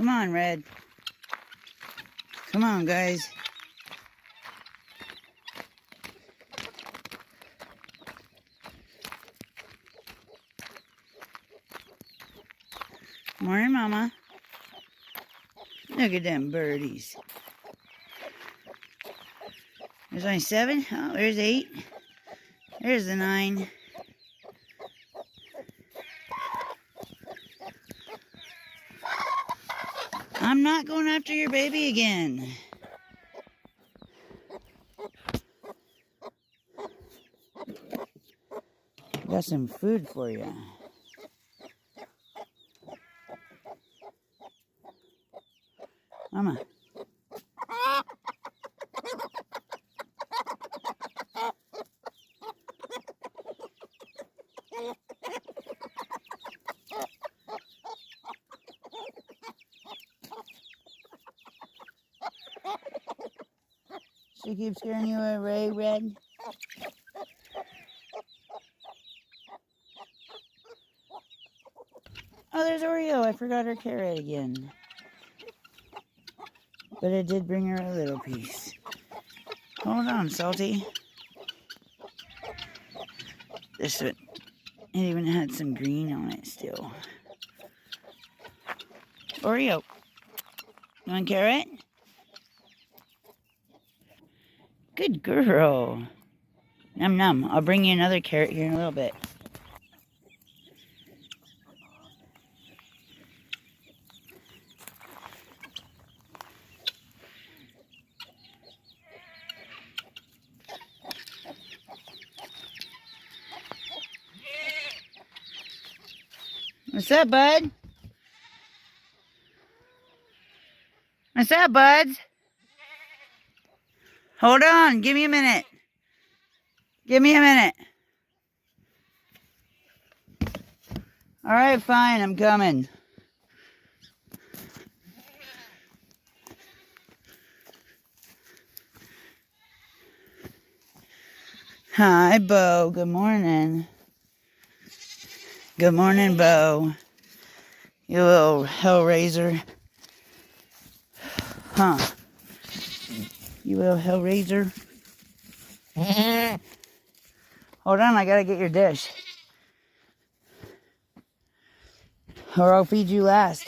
Come on, Red. Come on, guys. Morning, Mama. Look at them birdies. There's only 7. Oh, there's 8. There's the 9. I'm not going after your baby again. Got some food for you. Mama. She keeps scaring you away, Red. Oh, there's Oreo. I forgot her carrot again. But I did bring her a little piece. Hold on, Salty. This one, it even had some green on it still. Oreo. You want carrot? Good girl. Num num. I'll bring you another carrot here in a little bit. What's up, bud? What's up, buds? Hold on. Give me a minute. Give me a minute. All right, fine. I'm coming. Hi, Bo. Good morning. Good morning, Bo. You little hellraiser. Huh. You little hellraiser. Hold on, I gotta get your dish. Or I'll feed you last.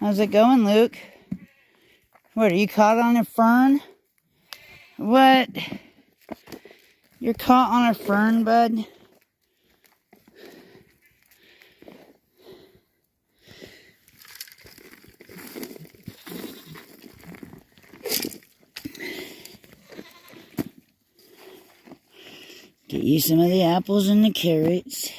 How's it going, Luke? What, are you caught on a fern? What? You're caught on a fern, bud? Get you some of the apples and the carrots.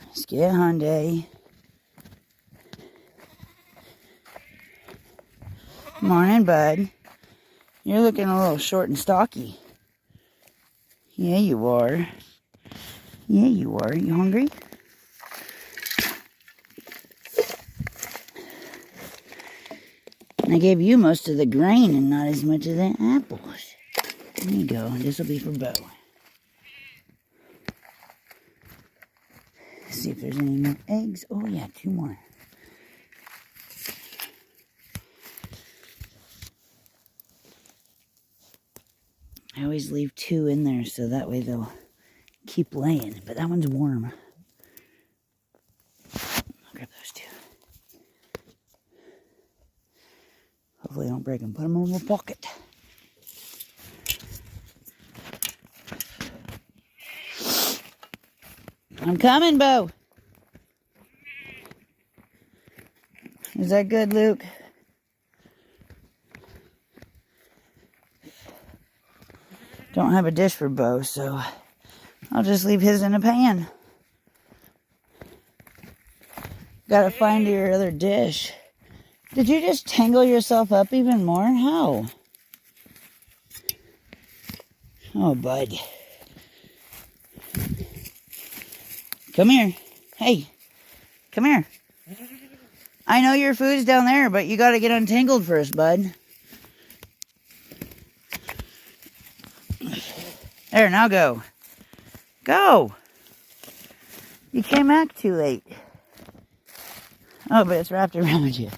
Let's get Hyundai. Morning, bud. You're looking a little short and stocky. Yeah, you are. Yeah, you are. You hungry? I gave you most of the grain and not as much of the apples. There you go. This will be for Bo. Let's see if there's any more eggs. Oh, yeah, 2 more. I always leave 2 in there so that way they'll keep laying. But that one's warm. I'll grab those 2. Hopefully I don't break them. Put them in my pocket. I'm coming, Bo. Is that good, Luke? Don't have a dish for Bo, so I'll just leave his in a pan. Gotta find your other dish. Did you just tangle yourself up even more? How? Oh, bud. Come here. Hey, come here. I know your food's down there, but you gotta get untangled first, bud. There, now go. Go! You came back too late. Oh, but it's wrapped around you.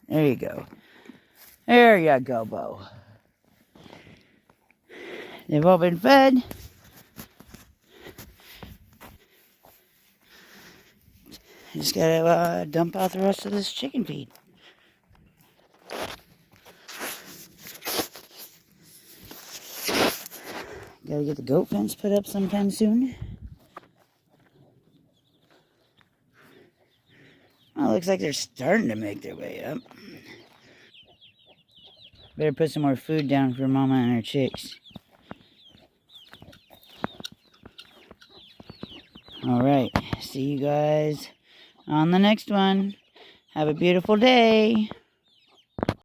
There you go. There you go, Bo. They've all been fed. Just gotta dump out the rest of this chicken feed. Gotta get the goat fence put up sometime soon. Well, it looks like they're starting to make their way up. Better put some more food down for Mama and her chicks. Alright, see you guys on the next one. Have a beautiful day.